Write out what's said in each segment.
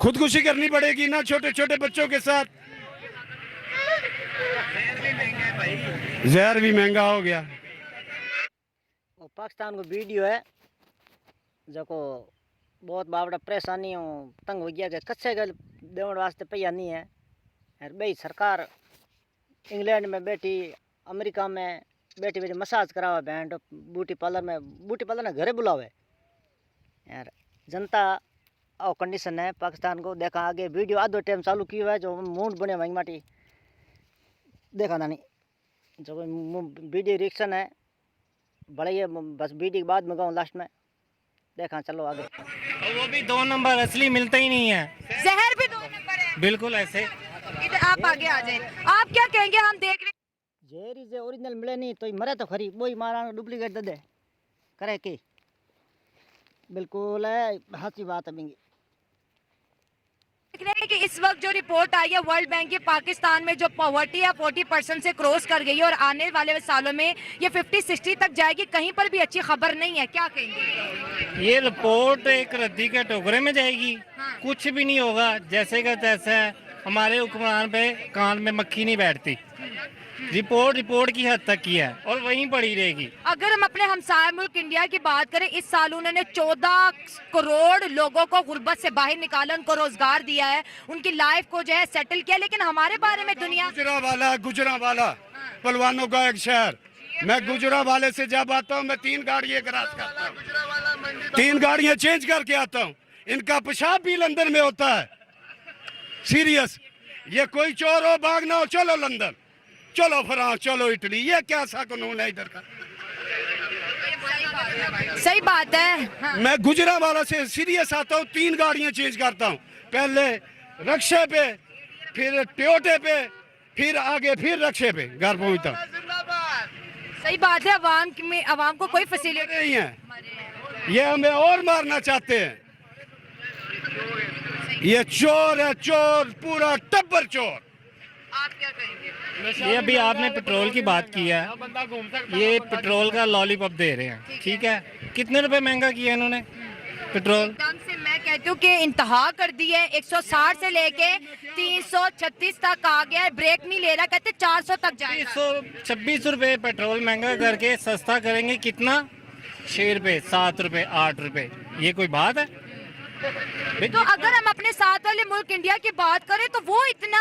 खुदकुशी करनी पड़ेगी ना छोटे छोटे बच्चों के साथ। जहर भी महंगा हो गया। पाकिस्तान को वीडियो है जो बहुत बावड़ा परेशानी हो तंग हो गया कि कच्चे गल देवन वास्ते पैया नहीं है। यार भाई सरकार इंग्लैंड में बैठी, अमेरिका में बैठी बैठी मसाज करावे, बैंड ब्यूटी पार्लर ने घरे बुलावे। यार जनता और कंडीशन है पाकिस्तान को। देखा आगे वीडियो आधो टाइम चालू किया है जो मूड बने वहीं माटी देखा ना नहीं जो वीडियो रिएक्शन है बड़े ये बस वीडियो के बाद में गाऊँ लास्ट में देखा। चलो आगे। और वो भी 2 नंबर असली मिलता ही नहीं है, जहर भी 2 नंबर है। बिल्कुल ऐसे। इधर आप आगे आ जाए, आप क्या कहेंगे? हम देख रहे जेरी जे ओरिजिनल मिले नहीं तो मरे तो खरी, वही मारा डुप्लीकेट दे दे करे की बिल्कुल है हाथी बात है। देख रहे हैं कि इस वक्त जो रिपोर्ट आई है वर्ल्ड बैंक की, पाकिस्तान में जो पॉवर्टी है 40% से क्रॉस कर गई है और आने वाले सालों में ये 50-60 तक जाएगी। कहीं पर भी अच्छी खबर नहीं है, क्या कहेंगे? ये रिपोर्ट एक रद्दी के टोकरे में जाएगी। हाँ। कुछ भी नहीं होगा, जैसे का तैसा है। हमारे हुक्मरान पे कान में मक्खी नहीं बैठती। रिपोर्ट की हद तक की है और वहीं पड़ी रहेगी। अगर हम अपने हमसाया मुल्क इंडिया की बात करें, इस साल उन्होंने 14 करोड़ लोगों को गुर्बत से बाहर निकाला, उनको रोजगार दिया है, उनकी लाइफ को जो है सेटल किया। लेकिन हमारे बारे में दुनिया गुजरावाला पहलवानों का एक शहर। मैं गुजरावाले से जब आता हूँ मैं 3 गाड़ियाँ क्रॉस करता हूँ, 3 गाड़ियाँ चेंज करके आता हूँ। इनका पेशाब भी लंदन में होता है। सीरियस, ये कोई चोर हो भागना हो, चलो लंदन, चलो फ्रांस, चलो इटली, ये क्या सा कानून है इधर का? सही बात है। हाँ। मैं गुजरावाला से सीरियस आता हूँ, 3 गाड़ियाँ चेंज करता हूँ। पहले रक्शे पे, फिर टोयोटे पे, फिर आगे फिर रक्शे पे घर पहुँचता हूँ। सही बात है। अवाम को कोई फैसिलिटी नहीं है, ये हमें और मारना चाहते हैं। ये चोर है, चोर, पूरा टब्बर चोर। आप क्या कहेंगे? ये अभी आपने पेट्रोल की बात की है, ये पेट्रोल का लॉलीपॉप दे रहे हैं, ठीक है। कितने रुपए महंगा किया इन्होंने पेट्रोल? एकदम से मैं कहती हूँ कि इंतहा कर दी है। 160 से लेके 336 तक आ गया है, ब्रेक नहीं ले रहा। कहते 400 तक जाएगा। 26 रुपए पेट्रोल महंगा करके सस्ता करेंगे कितना? 6 रुपए, 7 रुपए, 8 रुपए। ये कोई बात है? तो अगर हम अपने साथ वाले मुल्क इंडिया की बात करें तो वो इतना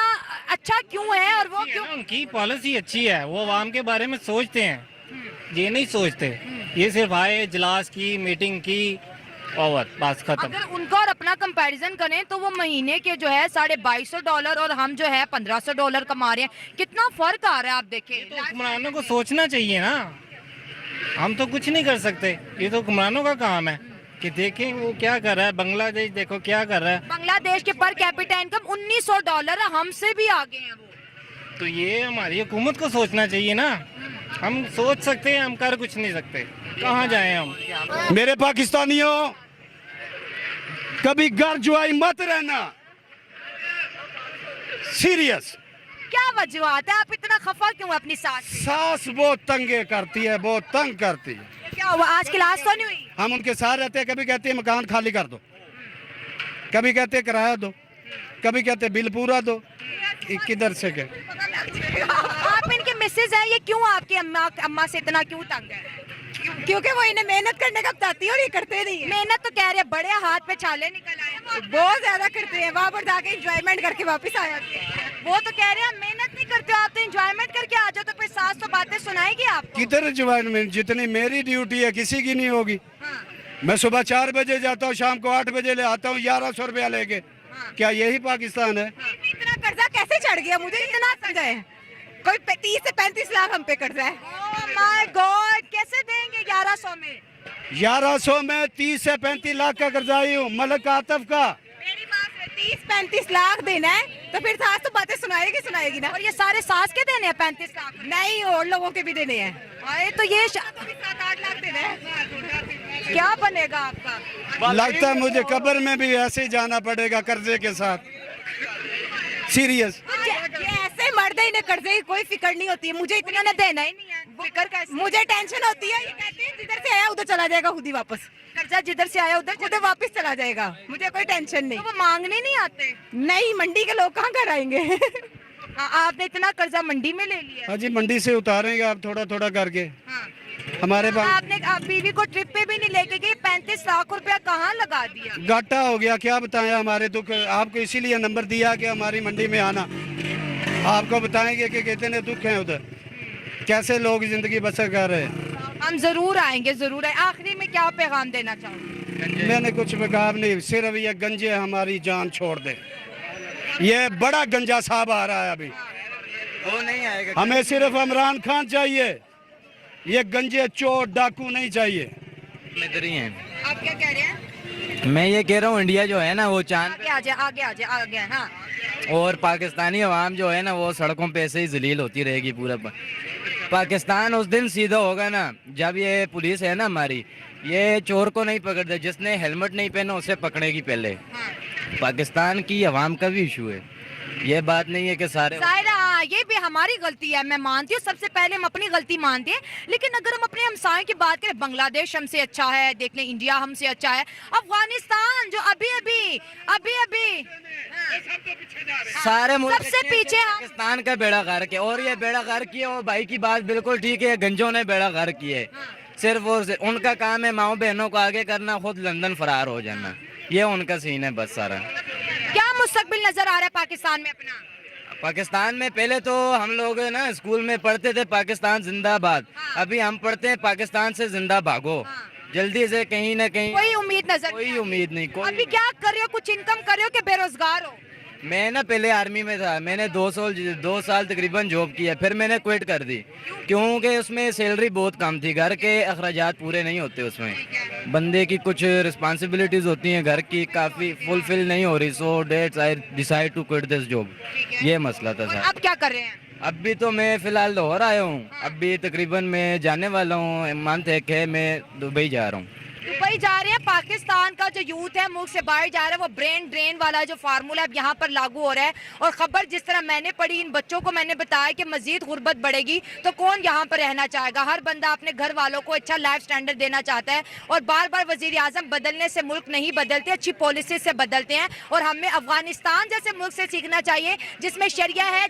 अच्छा क्यों है और वो क्यों? उनकी पॉलिसी अच्छी है, वो आवाम के बारे में सोचते हैं, ये नहीं सोचते। ये सिर्फ आए, इजलास की, मीटिंग की और बस खत्म। अगर उनका और अपना कंपैरिजन करें तो वो महीने के जो है $2250 और हम जो है $1500 कमा रहे हैं। कितना फर्क आ रहा है आप देखें। तो हुक्मरानों को सोचना चाहिए ना, हम तो कुछ नहीं कर सकते, ये तो हुक्मरानों का काम है कि देखें वो क्या कर रहा है। बांग्लादेश देखो क्या कर रहा है। बांग्लादेश के पर कैपिटा इनकम $1900 है, हमसे भी आगे हैं वो। तो ये हमारी हुकूमत को सोचना चाहिए ना। हम सोच सकते हैं, हम कर कुछ नहीं सकते। कहाँ जाएं हम? मेरे पाकिस्तानियों, कभी घर जुआई मत रहना। सीरियस। क्या वजूहत है? आप इतना खफा क्यों हैं अपनी सास से? सास बहुत तंगे करती है, बहुत तंग करती है। क्या हुआ? आज क्लास तो नहीं हुई? हम उनके साथ रहते हैं, कभी कहते हैं मकान खाली कर दो, कभी कहते हैं किराया दो, कभी कहते हैं बिल पूरा दो। किधर से गए? आप इनके मिसेज हैं, ये क्यों आपकी अम्मा से इतना क्यों तंग है? क्योंकि वो इन्हें मेहनत करने का बताती है और ये करते नहीं है। मेहनत तो कह रहे हैं, बड़े हाथ पे छाले निकल आए। बहुत ज्यादा करते हैं, वहाँ पर जाके एंजॉयमेंट करके वापस आ जाते हैं। वो तो कह रहे हैं मेहनत नहीं करते हो आप, तो एंजॉयमेंट करके आ जाओ। तो फिर सास तो बातें सुनाएगी आपको। किधर एंजॉयमेंट? जितनी मेरी ड्यूटी है किसी की नहीं होगी। हाँ। मैं सुबह 4 बजे जाता हूँ, शाम को 8 बजे ले आता हूँ 1100 रुपया लेके। क्या यही पाकिस्तान है? इतना कर्जा कैसे चढ़ गया मुझे इतना समझा है। कोई 30 से 35 लाख हम पे कर्जा है। ओह माय गॉड, कैसे देंगे 1100 में? 1100 में 30 से 35 लाख का कर्जाई हूँ, मलक आतफ का। मेरी बात है, 30-35 लाख देना है तो फिर सास तो बातें सुनाएगी ना। और ये सारे सास के देने हैं 35 लाख? नहीं, और लोगों के भी देने हैं। अरे तो ये 7-8 लाख देना है। क्या बनेगा आपका? लगता है मुझे कब्र में भी ऐसे ही जाना पड़ेगा कर्जे के साथ। सीरियस। ये ऐसे मर्दे ही ने कर्जे की कोई फिक्र नहीं होती है। मुझे इतना इन्होंने देना ही नहीं है, फिक्र कैसे? मुझे टेंशन होती है। ये कहते हैं जिधर से आया उधर चला जाएगा खुद ही वापस। कर्जा जिधर से आया उधर खुद वापस चला जाएगा, मुझे कोई टेंशन नहीं। तो वो मांगने नहीं आते। नहीं, मंडी के लोग कहाँ घर आएंगे। हाँ, आपने इतना कर्जा मंडी में ले लिया। हाँ जी, मंडी से उतारेंगे आप थोड़ा थोड़ा करके। हाँ। हमारे पास आपने आप बीवी को ट्रिप पे भी नहीं लेके गई, 35 लाख रुपया कहाँ लगा दिया। घाटा हो गया, क्या बताएं हमारे दुख। आपको इसीलिए नंबर दिया कि हमारी मंडी में आना, आपको बताएंगे कि कितने दुख हैं उधर, कैसे लोग जिंदगी बसर कर रहे हैं। हम जरूर आएंगे, जरूर आए। आखिरी में क्या पैगाम देना चाहोगे? मैंने कुछ बेकार नहीं, सिर्फ ये गंजे हमारी जान छोड़ दे। ये बड़ा गंजा साहब आ रहा है अभी, वो नहीं आएगा। हमें सिर्फ इमरान खान चाहिए, ये गंजे चोर डाकू नहीं चाहिए। इधर ही हैं। आप क्या कह रहे हैं? मैं ये कह रहा हूँ इंडिया जो है ना वो चांद आगे आ जाए, आगे आ जाए, आगे। हाँ, और पाकिस्तानी अवाम जो है ना वो सड़कों पे ऐसे ही जलील होती रहेगी पूरा। पाकिस्तान उस दिन सीधा होगा ना जब ये पुलिस है ना हमारी, ये चोर को नहीं पकड़ते, जिसने हेलमेट नहीं पहना उसे पकड़ेगी पहले। हाँ। पाकिस्तान की अवाम का भी इशू है, ये बात नहीं है कि सारे। जाहिरा, ये भी हमारी गलती है, मैं मानती हूँ, सबसे पहले हम अपनी गलती मानते हैं। लेकिन अगर हम अपने हमसायों की बात करें, बांग्लादेश हमसे अच्छा है, देख लें इंडिया हमसे अच्छा है, अफगानिस्तान जो अभी सारे मुल्क सबसे अच्छे हैं, पीछे हम। पाकिस्तान का बेड़ा गर्क है। और ये बेड़ा गर्क किया, और भाई की बात बिल्कुल ठीक है, गंजों ने बेड़ा गर्क किया है। सिर्फ और सिर्फ उनका काम है माओ बहनों को आगे करना, खुद लंदन फरार हो जाना, ये उनका सीन है बस सारा। क्या मुस्तकबिल नजर आ रहा है पाकिस्तान में अपना? पाकिस्तान में पहले तो हम लोग ना स्कूल में पढ़ते थे पाकिस्तान जिंदाबाद, अभी हम पढ़ते हैं पाकिस्तान से जिंदा भागो। जल्दी से कहीं ना कहीं कोई उम्मीद नजर कोई उम्मीद नहीं। कोई अभी क्या कर रहे हो? कुछ इनकम कर रहे हो कि बेरोजगार हो? मैं ना पहले आर्मी में था, मैंने 2 साल तकरीबन जॉब किया, फिर मैंने क्विट कर दी क्योंकि उसमें सैलरी बहुत कम थी, घर के अखराजात पूरे नहीं होते उसमें, बंदे की कुछ रिस्पॉन्सिबिलिटीज होती हैं घर की काफ़ी फुलफिल नहीं हो रही। So that's I decide to quit this job, ये मसला था और सर। अब क्या कर रहे हैं? अभी तो मैं फ़िलहाल लाहौर आया हूँ, अभी तकरीबन मैं जाने वाला हूँ, मंथ एक है, मैं दुबई जा रहा हूँ। दुबई जा रहे हैं। पाकिस्तान का जो यूथ है मुल्क से बाहर जा रहा है, वो ब्रेन ड्रेन वाला जो फार्मूला अब यहाँ पर लागू हो रहा है। और खबर जिस तरह मैंने पढ़ी, इन बच्चों को मैंने बताया कि मजीद गुर्बत बढ़ेगी तो कौन यहाँ पर रहना चाहेगा। हर बंदा अपने घर वालों को अच्छा लाइफ स्टैंडर्ड देना चाहता है, और बार बार वजीर आजम बदलने से मुल्क नहीं बदलते, अच्छी पॉलिसी से बदलते हैं। और हमें अफगानिस्तान जैसे मुल्क से सीखना चाहिए जिसमें शरिया है,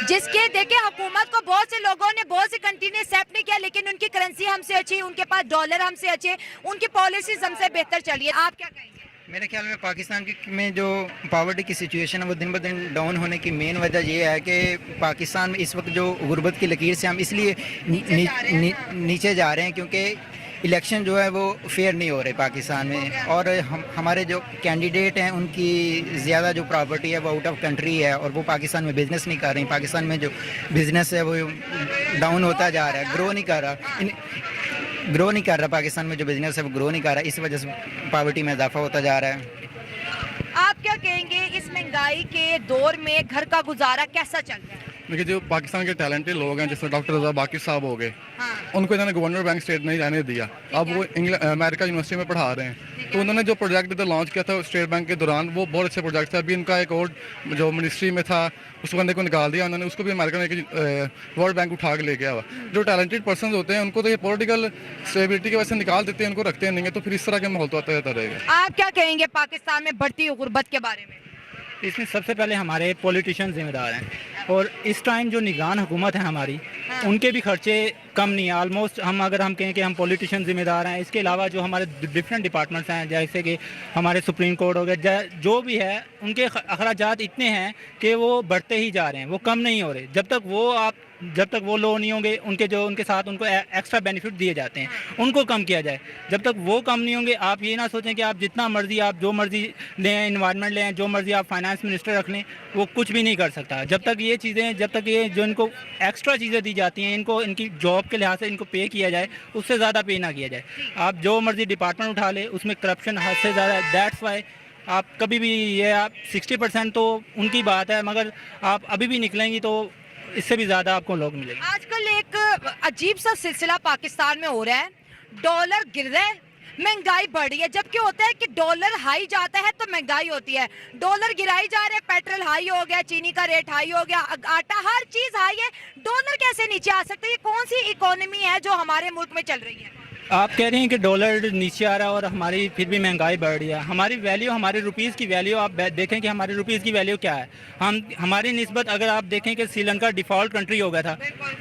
जिसके देखिए हुकूमत को बहुत से लोगों ने, बहुत सी कंट्री ने एक्सेप्ट नहीं किया, लेकिन उनकी करेंसी हमसे अच्छी, उनके पास डॉलर हमसे अच्छे, उनकी पॉलिसीज हमसे बेहतर चली है। आप क्या कहेंगे? मेरे ख्याल में पाकिस्तान में जो पावर्टी की सिचुएशन है वो दिन ब दिन डाउन होने की मेन वजह ये है कि पाकिस्तान में इस वक्त जो गुर्बत की लकीर से हम इसलिए नीचे जा रहे हैं क्योंकि इलेक्शन जो है वो फेयर नहीं हो रहे पाकिस्तान में, और हमारे जो कैंडिडेट हैं उनकी ज़्यादा जो प्रॉपर्टी है वो आउट ऑफ कंट्री है, और वो पाकिस्तान में बिज़नेस नहीं कर रहे हैं। पाकिस्तान में जो बिज़नेस है वो डाउन होता जा रहा है, ग्रो नहीं कर रहा पाकिस्तान में जो बिज़नेस है वो ग्रो नहीं कर रहा, इस वजह से पावर्टी में इजाफा होता जा रहा है। आप क्या कहेंगे इस महंगाई के दौर में घर का गुजारा कैसा चल रहा है? देखिए, जो पाकिस्तान के टैलेंटेड लोग हैं जैसे डॉक्टर रजा बाकी साहब हो गए, उनको इन्होंने गवर्नर बैंक स्टेट नहीं रहने दिया, अब वो अमेरिका यूनिवर्सिटी में पढ़ा रहे हैं। तो उन्होंने जो प्रोजेक्ट इधर लॉन्च किया था स्टेट बैंक के दौरान, वो बहुत अच्छे प्रोजेक्ट था। अभी इनका एक और जो मिनिस्ट्री में था उस बंदे को निकाल दिया उन्होंने, उसको भी अमेरिका में वर्ल्ड बैंक उठा के ले गया हुआ। जो टैलेंटेड पर्सन होते हैं उनको तो ये पॉलिटिकल स्टेबिलिटी की वजह से निकाल देते हैं, उनको रखते नहीं है, तो फिर इस तरह के माहौल तो आता रहता रहेगा। आप क्या कहेंगे पाकिस्तान में बढ़ती हुई गुर्बत के बारे में? इसमें सबसे पहले हमारे पॉलिटिशियन जिम्मेदार हैं, और इस टाइम जो निगरान हुकूमत है हमारी, उनके भी खर्चे कम नहीं है। ऑलमोस्ट अगर हम कहें कि हम पॉलिटिशियन जिम्मेदार हैं, इसके अलावा जो हमारे डिफरेंट डिपार्टमेंट्स हैं जैसे कि हमारे सुप्रीम कोर्ट हो गया, जो भी है, उनके अखराजात इतने हैं कि वो बढ़ते ही जा रहे हैं, वो कम नहीं हो रहे। जब तक वो लो नहीं होंगे, उनके साथ उनको एक्स्ट्रा बेनिफिट दिए जाते हैं, उनको कम किया जाए। जब तक वो कम नहीं होंगे, आप ये ना सोचें कि आप जितना मर्जी, आप जो मर्जी लें, इन्वायरमेंट लें, जो मर्जी आप फाइनेंस मिनिस्टर रख लें, वो कुछ भी नहीं कर सकता। जब तक ये जो इनको एक्स्ट्रा चीज़ें दी जाती हैं, इनको इनकी जॉब के लिहाज से इनको पे किया जाए, उससे ज़्यादा पे ना किया जाए। आप जो मर्जी डिपार्टमेंट उठा ले, उसमें करप्शन हद से ज़्यादा। दैट्स वाई आप कभी भी ये आप 60% तो उनकी बात है, मगर आप अभी भी निकलेंगी तो इससे भी ज़्यादा आपको लोग मिलेंगे। आजकल एक अजीब सा सिलसिला पाकिस्तान में हो रहा है, डॉलर गिर रहा है, महंगाई बढ़ रही है। जबकि होता है कि डॉलर हाई जाता है तो महंगाई होती है, डॉलर गिराई जा रहे हैं, पेट्रोल हाई हो गया, चीनी का रेट हाई हो गया, आटा, हर चीज हाई है, डॉलर कैसे नीचे आ सकता है? ये कौन सी इकोनॉमी है जो हमारे मुल्क में चल रही है? आप कह रहे हैं कि डॉलर नीचे आ रहा है और हमारी फिर भी महंगाई बढ़ रही है। हमारी वैल्यू, हमारे रुपीज़ की वैल्यू आप देखें कि हमारे रुपीज़ की वैल्यू क्या है। हमारी निस्बत अगर आप देखें कि श्रीलंका डिफ़ॉल्ट कंट्री हो गया था,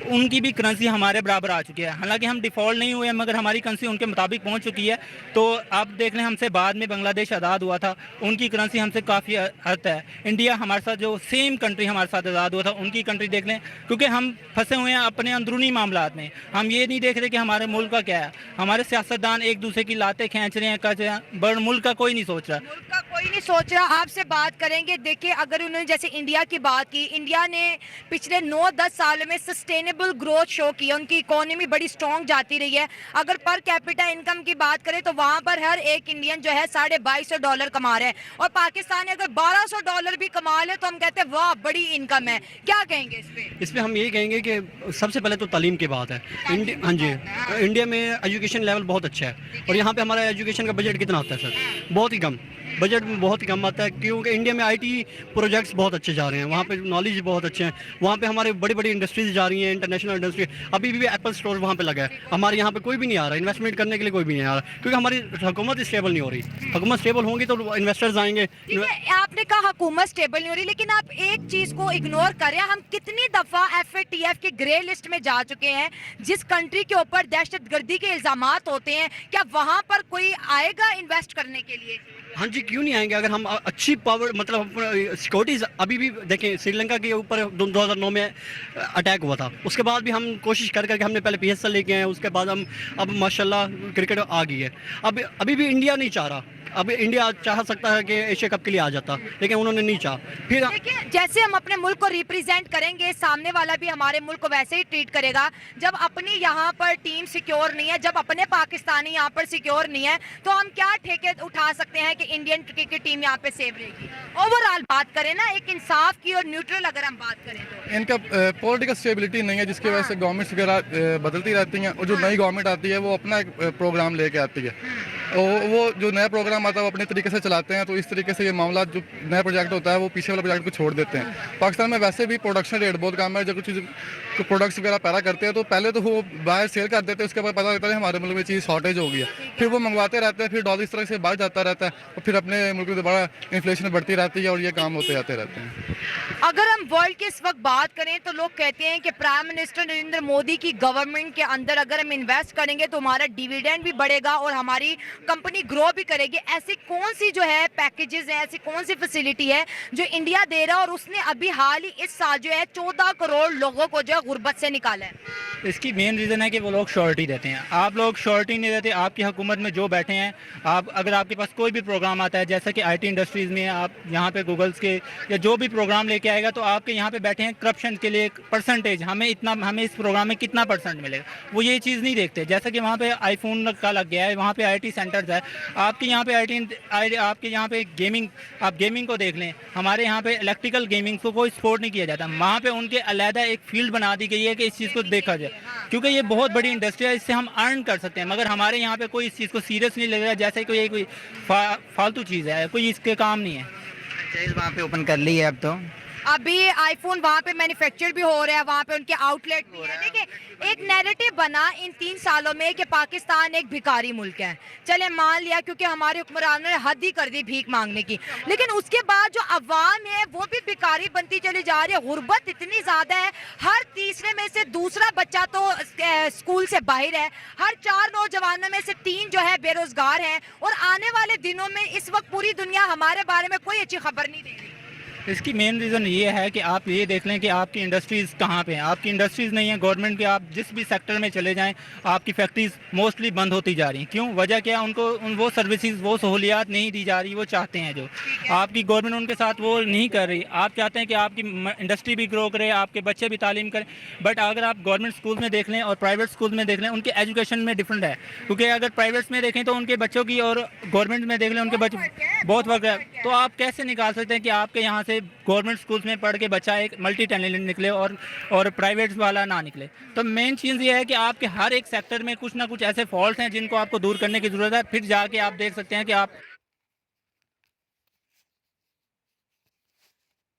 उनकी भी करेंसी हमारे बराबर आ चुकी है। हालांकि हम डिफ़ॉल्ट नहीं हुए मगर हमारी करेंसी उनके मुताबिक पहुंच चुकी है। तो आप देख लें, हमसे बाद में बांग्लादेश आज़ाद हुआ था, उनकी करेंसी हमसे काफ़ी हद है। इंडिया हमारे साथ जो सेम कंट्री हमारे साथ आज़ाद हुआ था, उनकी कंट्री देख लें, क्योंकि हम फंसे हुए हैं अपने अंदरूनी मामलात में। हम ये नहीं देख रहे कि हमारे मुल्क का क्या है। हमारे सियासतदान एक दूसरे की लाते खींच रहे हैं, कर रहे हैं, बड़ मुल्क का कोई नहीं सोच रहा। मुल्क का कोई नहीं सोच रहा। आपसे बात करेंगे। देखिए, अगर उन्होंने जैसे इंडिया की बात की, इंडिया ने पिछले 9-10 सालों में सस्टेनेबल ग्रोथ शो की है, उनकी इकोनॉमी बड़ी स्ट्रॉन्ग जाती रही है। अगर पर कैपिटा इनकम की बात करें तो वहाँ पर हर एक इंडियन जो है $2250 कमा रहे हैं, और पाकिस्तान अगर $1200 भी कमा ले तो हम कहते हैं वाह बड़ी इनकम है। क्या कहेंगे इस पे? हम यही कहेंगे कि सबसे पहले तो तालीम की बात है। हाँ जी, इंडिया में एजुकेशन लेवल बहुत अच्छा है, और यहाँ पे हमारा एजुकेशन का बजट कितना आता है सर? बहुत ही कम, बजट में बहुत ही कम आता है, क्योंकि इंडिया में आईटी प्रोजेक्ट्स बहुत अच्छे जा रहे हैं, वहाँ पे नॉलेज बहुत अच्छे हैं, वहाँ पे हमारे बड़ी बड़ी इंडस्ट्रीज जा रही हैं, इंटरनेशनल इंडस्ट्री। अभी भी एप्पल स्टोर वहाँ पे लगा है, हमारे यहाँ पे कोई भी नहीं आ रहा इन्वेस्टमेंट करने के लिए, कोई भी नहीं आ रहा, क्योंकि हमारी हुकूमत स्टेबल नहीं हो रही। हुकूमत स्टेबल होंगी तो इन्वेस्टर्स आएंगे। ठीक है, आपने कहा हुकूमत स्टेबल नहीं हो रही, लेकिन आप एक चीज को इग्नोर कर रहे हैं। हम कितनी दफा FATF के ग्रे लिस्ट में जा चुके हैं, जिस कंट्री के ऊपर दहशतगर्दी के इल्जामात होते हैं, क्या वहां पर कोई आएगा इन्वेस्ट करने के लिए? हाँ जी, क्यों नहीं आएंगे? अगर हम अच्छी पावर, मतलब सिक्योरिटीज़, अभी भी देखें श्रीलंका के ऊपर 2009 में अटैक हुआ था, उसके बाद भी हम कोशिश कर करके हमने पहले PSL लेके आए, उसके बाद हम अब माशाल्लाह क्रिकेट आ गई है। अब अभी भी इंडिया नहीं चाह रहा। अब इंडिया चाह सकता है कि एशिया कप के लिए आ जाता, लेकिन उन्होंने नहीं चाहा। फिर देखिए, जैसे हम अपने मुल्क को रिप्रेजेंट करेंगे, सामने वाला भी हमारे मुल्क को वैसे ही ट्रीट करेगा। जब अपनी यहाँ पर टीम सिक्योर नहीं है, जब अपने पाकिस्तानी यहाँ पर सिक्योर नहीं है, तो हम क्या ठेके उठा सकते हैं कि इंडियन क्रिकेट टीम यहाँ पे सेव रहेगी? ओवरऑल बात करें ना, एक इंसाफ की और न्यूट्रल अगर हम बात करें तो इनका पॉलिटिकल स्टेबिलिटी नहीं है, जिसकी वजह से गवर्नमेंट्स वगैरह बदलती रहती हैं, और जो नई गवर्नमेंट आती है वो अपना एक प्रोग्राम लेके आती है, और वो जो नया प्रोग्राम आता है वो अपने तरीके से चलाते हैं। तो इस तरीके से ये मामला, जो नया प्रोजेक्ट होता है वो पीछे वाले प्रोजेक्ट को छोड़ देते हैं। पाकिस्तान में वैसे भी प्रोडक्शन रेट बहुत कम है। जब कुछ प्रोडक्ट्स वगैरह पैदा करते हैं तो पहले तो वो बाहर सेल कर देते हैं, उसके बाद पता लगता है हमारे मुल्क में चीज़ शॉर्टेज हो गई है, फिर वो मंगवाते रहते हैं, फिर डॉलर इस तरह से बढ़ जाता रहता है, और फिर अपने मुल्क में दोबारा इन्फ्लेशन बढ़ती रहती है, और ये काम होते जाते रहते हैं। अगर हम वर्ल्ड की इस वक्त बात करें तो लोग कहते हैं कि प्राइम मिनिस्टर नरेंद्र मोदी की गवर्नमेंट के अंदर अगर हम इन्वेस्ट करेंगे तो हमारा डिविडेंड भी बढ़ेगा और हमारी कंपनी ग्रो भी करेगी। ऐसी कौन सी जो है पैकेजेस हैं, ऐसी कौन सी फैसिलिटी है जो इंडिया दे रहा है, और उसने अभी हाल ही इस साल जो है 14 करोड़ लोगों को जो है गुर्बत से निकाला है? इसकी मेन रीज़न है कि वो लोग श्योरिटी देते हैं। आप लोग श्योरिटी नहीं देते। आपकी हुकूमत में जो बैठे हैं, आप अगर आपके पास कोई भी प्रोग्राम आता है, जैसा कि IT इंडस्ट्रीज़ में आप यहाँ पे गूगल्स के या जो भी प्रोग्राम लेके आएगा, तो आपके यहाँ पे बैठे हैं करप्शन के लिए परसेंटेज, हमें इस प्रोग्राम में कितना % मिलेगा, वो ये चीज़ नहीं देखते। जैसा कि वहाँ पे iPhone का लग गया है, वहाँ पे IT सेंटर्स है, आपके यहाँ पे आपके यहाँ पे गेमिंग, आप गेमिंग को देख लें, हमारे यहाँ पे इलेक्ट्रिकल गेमिंग को कोई सपोर्ट नहीं किया जाता। वहाँ पे उनके अलहदा एक फील्ड बना दी गई है कि इस चीज़ को देखा जाए, क्योंकि ये बहुत बड़ी इंडस्ट्री है, इससे हम अर्न कर सकते हैं। मगर हमारे यहाँ पे कोई इस चीज़ को सीरियस नहीं ले रहा, जैसे कोई फालतू चीज़ है, कोई इसके काम नहीं है। वहाँ पे ओपन कर ली है अब तो। अभी आईफोन वहाँ पे मैन्युफैक्चर भी हो रहा है, वहाँ पे उनके आउटलेट भी है। देखिए, एक नैरेटिव बना इन 3 सालों में कि पाकिस्तान एक भिखारी मुल्क है। चले मान लिया, क्योंकि हमारे हुक्मरानों ने हद ही कर दी भीख मांगने की, लेकिन उसके बाद जो अवाम है वो भी भिखारी बनती चली जा रही है। गुर्बत इतनी ज़्यादा है, हर तीसरे में से दूसरा बच्चा तो स्कूल से बाहर है, हर 4 नौजवानों में से 3 जो है बेरोजगार हैं, और आने वाले दिनों में इस वक्त पूरी दुनिया हमारे बारे में कोई अच्छी खबर नहीं दे रही। इसकी मेन रीज़न ये है कि आप ये देख लें कि आपकी इंडस्ट्रीज़ कहाँ पे हैं। आपकी इंडस्ट्रीज़ नहीं है। गवर्नमेंट के आप जिस भी सेक्टर में चले जाएं, आपकी फैक्ट्रीज़ मोस्टली बंद होती जा रही हैं। क्यों? वजह क्या? उनको वो सर्विसेज, वो सहूलियात नहीं दी जा रही। वो चाहते हैं जो आपकी गवर्नमेंट उनके साथ वो नहीं कर रही। आप चाहते हैं कि आपकी इंडस्ट्री भी ग्रो करे, आपके बच्चे भी तालीम करें, बट अगर आप गवर्नमेंट स्कूल में देख लें और प्राइवेट स्कूल में देख लें, उनके एजुकेशन में डिफरेंट है। क्योंकि अगर प्राइवेट्स में देखें तो उनके बच्चों की, और गवर्नमेंट में देख लें उनके बच्चों बहुत वर्क है। तो आप कैसे निकाल सकते हैं कि आपके यहाँ से गवर्नमेंट स्कूल्स में पढ़ के बच्चा एक मल्टी टैलेंटेड निकले और प्राइवेट वाला ना निकले? तो मेन चीज़ ये है कि आपके हर एक सेक्टर में कुछ ना कुछ ऐसे फॉल्ट हैं जिनको आपको दूर करने की ज़रूरत है। फिर जाके आप देख सकते हैं कि आप